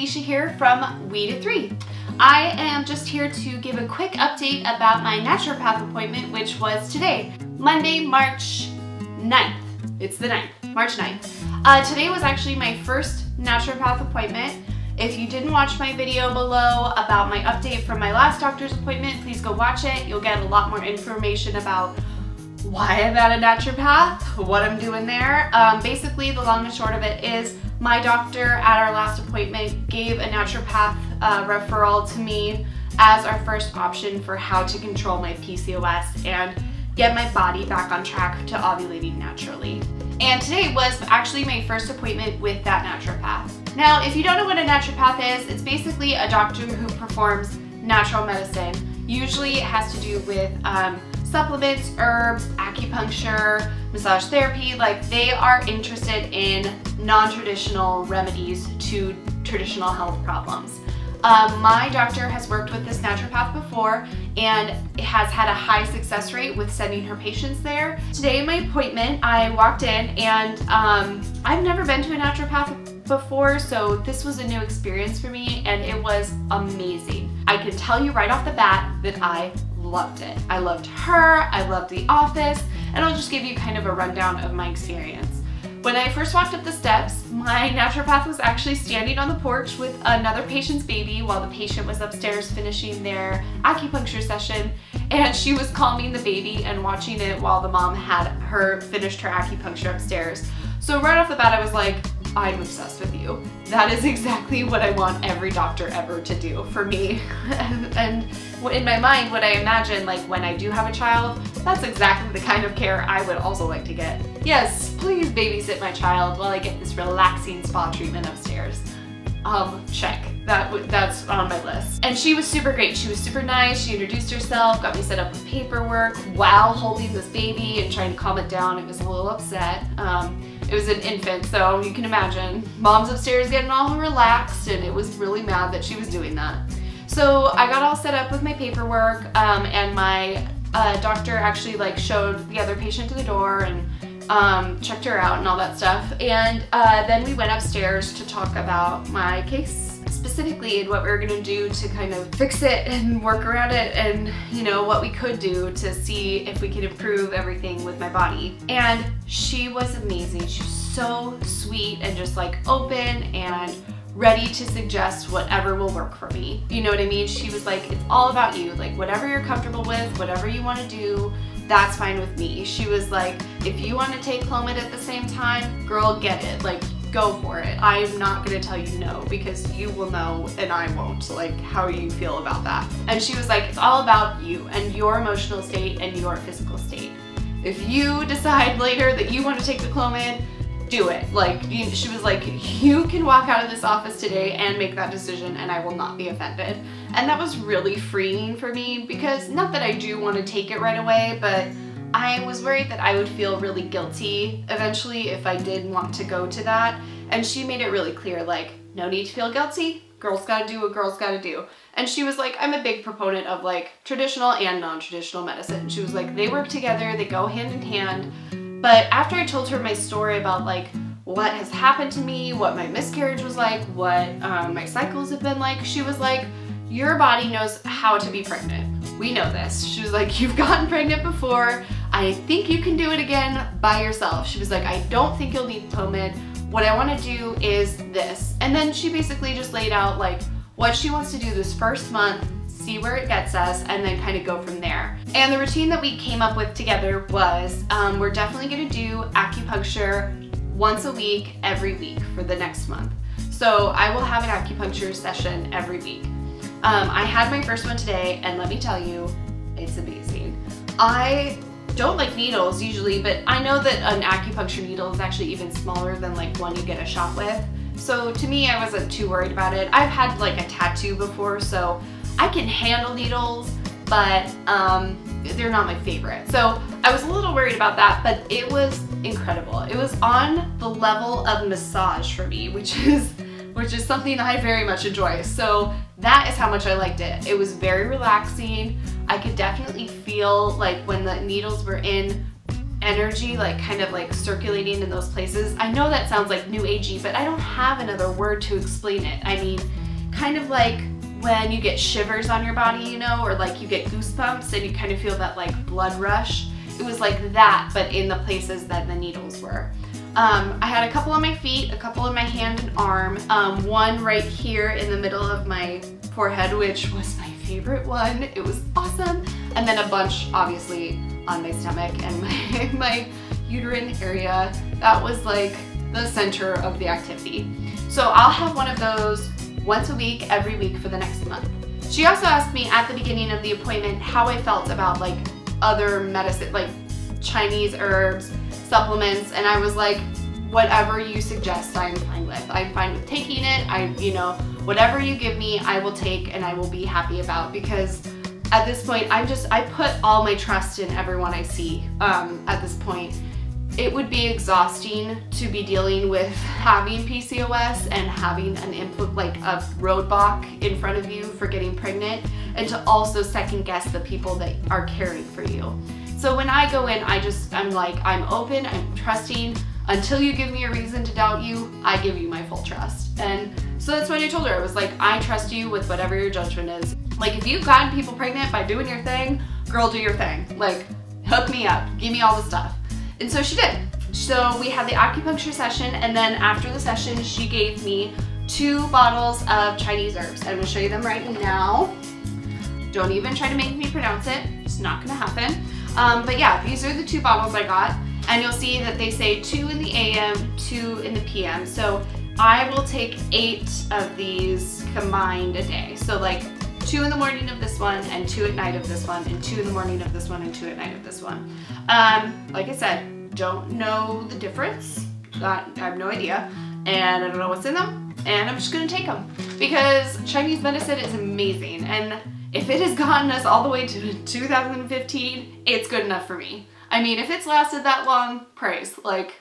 Alicia here from We to 3. I am just here to give a quick update about my naturopath appointment, which was today, Monday, March 9th. It's the 9th, March 9th. Today was actually my first naturopath appointment. If you didn't watch my video below about my update from my last doctor's appointment, please go watch it. You'll get a lot more information about why I'm at a naturopath, what I'm doing there. Basically, the long and short of it is my doctor at our last appointment gave a naturopath referral to me as our first option for how to control my PCOS and get my body back on track to ovulating naturally. And today was actually my first appointment with that naturopath. Now, if you don't know what a naturopath is, it's basically a doctor who performs natural medicine. Usually it has to do with supplements, herbs, acupuncture, massage therapy. Like, they are interested in non-traditional remedies to traditional health problems. My doctor has worked with this naturopath before and has had a high success rate with sending her patients there. Today in my appointment, I walked in and I've never been to a naturopath before, so this was a new experience for me and it was amazing. I can tell you right off the bat that I loved it. I loved her, I loved the office, and I'll just give you kind of a rundown of my experience. When I first walked up the steps, my naturopath was actually standing on the porch with another patient's baby while the patient was upstairs finishing their acupuncture session, and she was calming the baby and watching it while the mom had finished her acupuncture upstairs. So right off the bat I was like, I'm obsessed with you. That is exactly what I want every doctor ever to do for me. And in my mind, what I imagine, like when I do have a child, that's exactly the kind of care I would also like to get. Yes, please babysit my child while I get this relaxing spa treatment upstairs. Check. That's on my list. And she was super great. She was super nice. She introduced herself, got me set up with paperwork while holding this baby and trying to calm it down. It was a little upset. It was an infant, so you can imagine. Mom's upstairs getting all relaxed and it was really mad that she was doing that. So I got all set up with my paperwork and my doctor actually showed the other patient to the door and checked her out and all that stuff. And then we went upstairs to talk about my case specifically and what we were gonna do to kind of fix it and work around it, and you know, what we could do to see if we could improve everything with my body. And she was amazing. She was so sweet and just open and ready to suggest whatever will work for me. You know what I mean? She was like, it's all about you. Like, whatever you're comfortable with, whatever you want to do, that's fine with me. She was like, if you want to take Clomid at the same time, girl, get it. Like, go for it. I'm not gonna tell you no, because you will know and I won't, how you feel about that. And she was like, it's all about you and your emotional state and your physical state. If you decide later that you want to take the Clomid, do it. She was like, you can walk out of this office today and make that decision and I will not be offended. And that was really freeing for me, because not that I do want to take it right away, but I was worried that I would feel really guilty eventually if I did want to go to that. And she made it really clear, no need to feel guilty. Girls gotta do what girls gotta do. And she was like, I'm a big proponent of traditional and non-traditional medicine. She was like, they work together, they go hand in hand. But after I told her my story about what has happened to me, what my miscarriage was like, what my cycles have been like, she was like, your body knows how to be pregnant. We know this. She was like, you've gotten pregnant before. I think you can do it again by yourself. She was like, I don't think you'll need Clomid. What I want to do is this. And then she basically just laid out what she wants to do this first month, see where it gets us, and then kind of go from there. And the routine that we came up with together was we're definitely going to do acupuncture once a week, every week for the next month. So I will have an acupuncture session every week. I had my first one today, and let me tell you, it's amazing. I don't like needles usually, but I know that an acupuncture needle is actually even smaller than one you get a shot with. So to me, I wasn't too worried about it. I've had a tattoo before, so I can handle needles, but they're not my favorite. So I was a little worried about that, but it was incredible. It was on the level of massage for me, which is something I very much enjoy. So that is how much I liked it. It was very relaxing. I could definitely feel when the needles were in energy, like kind of like circulating in those places. I know that sounds like new agey, but I don't have another word to explain it. I mean, kind of like when you get shivers on your body, you know, or like you get goosebumps and you kind of feel that like blood rush. It was like that, but in the places that the needles were. I had a couple on my feet, a couple in my hand and arm, one right here in the middle of my forehead, which was my favorite one. It was awesome. And then a bunch, obviously, on my stomach and my uterine area. That was like the center of the activity. So I'll have one of those once a week, every week for the next month. She also asked me at the beginning of the appointment how I felt about like other medicine, like Chinese herbs, supplements, and I was like, whatever you suggest, I'm fine with. I'm fine with taking it. You know, whatever you give me, I will take and I will be happy about, because at this point, I put all my trust in everyone I see at this point. It would be exhausting to be dealing with having PCOS and having a roadblock in front of you for getting pregnant, and to also second guess the people that are caring for you. So when I go in, I'm like, I'm open, I'm trusting. Until you give me a reason to doubt you, I give you my full trust. And so that's what I told her. I was like, I trust you with whatever your judgment is. Like, if you've gotten people pregnant by doing your thing, girl, do your thing. Like, hook me up, give me all the stuff. And so she did. So we had the acupuncture session, and then after the session, she gave me 2 bottles of Chinese herbs. I'm gonna show you them right now. Don't even try to make me pronounce it. It's not gonna happen. But yeah, these are the 2 bottles I got. And you'll see that they say 2 in the AM, 2 in the PM. So I will take 8 of these combined a day. So like 2 in the morning of this one, and 2 at night of this one, and 2 in the morning of this one, and 2 at night of this one. Like I said, don't know the difference. I have no idea. And I don't know what's in them. And I'm just gonna take them. Because Chinese medicine is amazing. And if it has gotten us all the way to 2015, it's good enough for me. I mean, if it's lasted that long, praise, like,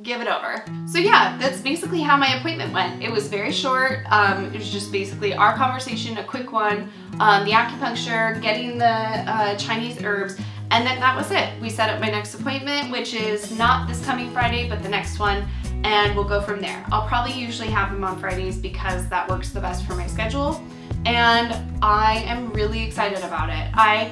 give it over. So yeah, that's basically how my appointment went. It was very short. It was just basically our conversation, a quick one, the acupuncture, getting the Chinese herbs, and then that was it. We set up my next appointment, which is not this coming Friday, but the next one, and we'll go from there. I'll probably usually have them on Fridays because that works the best for my schedule, and I am really excited about it. I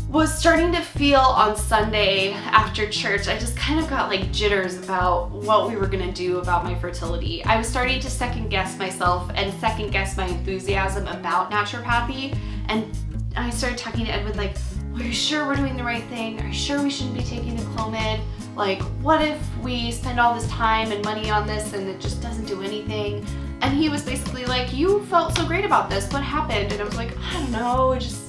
was starting to feel on Sunday after church, I just kind of got like jitters about what we were gonna do about my fertility. I was starting to second guess myself and second guess my enthusiasm about naturopathy, and I started talking to Edward like, are you sure we're doing the right thing? Are you sure we shouldn't be taking the Clomid? Like, what if we spend all this time and money on this and it just doesn't do anything? And he was basically like, you felt so great about this, what happened? And I was like, I don't know, I just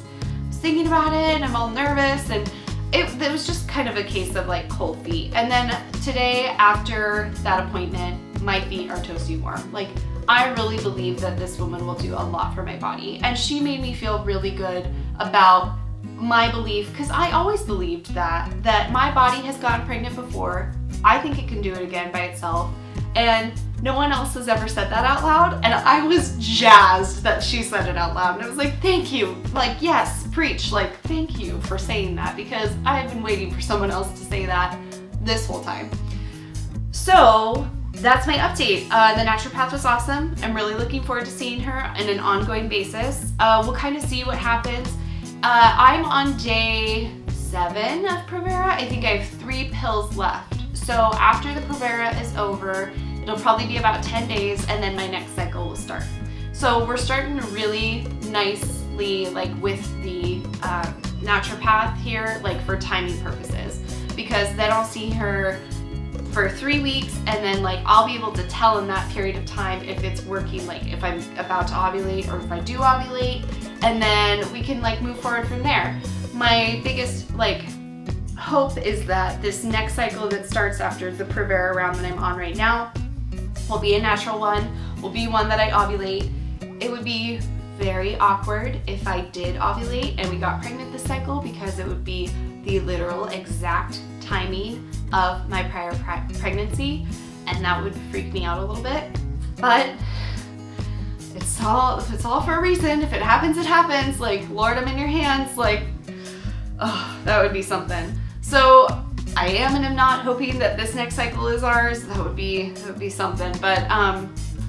thinking about it and I'm all nervous, and it was just kind of a case of like cold feet. And then today, after that appointment, my feet are toasty warm. Like, I really believe that this woman will do a lot for my body, and she made me feel really good about my belief, because I always believed that my body has gotten pregnant before. I think it can do it again by itself, and no one else has ever said that out loud, and I was jazzed that she said it out loud, and I was like, thank you, like, yes, preach, like, thank you for saying that, because I've been waiting for someone else to say that this whole time. So that's my update. The naturopath was awesome. I'm really looking forward to seeing her on an ongoing basis. We'll kind of see what happens. I'm on day 7 of Provera. I think I have 3 pills left. So after the Provera is over, it'll probably be about 10 days, and then my next cycle will start. So we're starting really nicely, like, with the naturopath here, like, for timing purposes, because then I'll see her for 3 weeks, and then like I'll be able to tell in that period of time if it's working, like if I'm about to ovulate or if I do ovulate, and then we can like move forward from there. My biggest like hope is that this next cycle that starts after the Provera round that I'm on right now will be a natural one, will be one that I ovulate. It would be very awkward if I did ovulate and we got pregnant this cycle, because it would be the literal exact timing of my prior pregnancy, and that would freak me out a little bit. But it's all for a reason. If it happens, it happens. Like, Lord, I'm in your hands. Like, oh, that would be something. So I am and am not hoping that this next cycle is ours. That would be something, but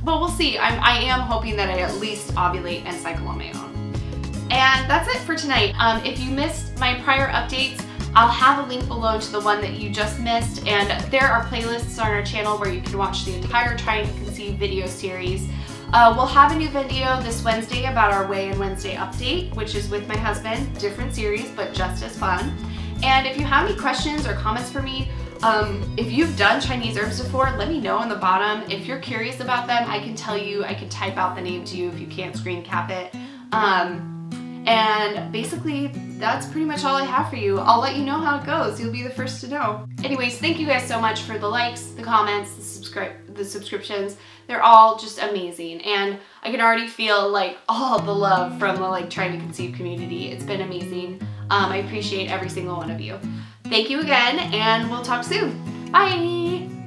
we'll see. I am hoping that I at least ovulate and cycle on my own. And that's it for tonight. If you missed my prior updates, I'll have a link below to the one that you just missed, and there are playlists on our channel where you can watch the entire Trying to Conceive video series. We'll have a new video this Wednesday about our Weigh-In Wednesday update, which is with my husband. Different series, but just as fun. And if you have any questions or comments for me, if you've done Chinese herbs before, let me know in the bottom. If you're curious about them, I can tell you, I can type out the name to you if you can't screen cap it. And basically, that's pretty much all I have for you. I'll let you know how it goes. You'll be the first to know. Anyways, thank you guys so much for the likes, the comments, the subscriptions. They're all just amazing. And I can already feel like all the love from the Trying to Conceive community. It's been amazing. I appreciate every single one of you. Thank you again, and we'll talk soon. Bye!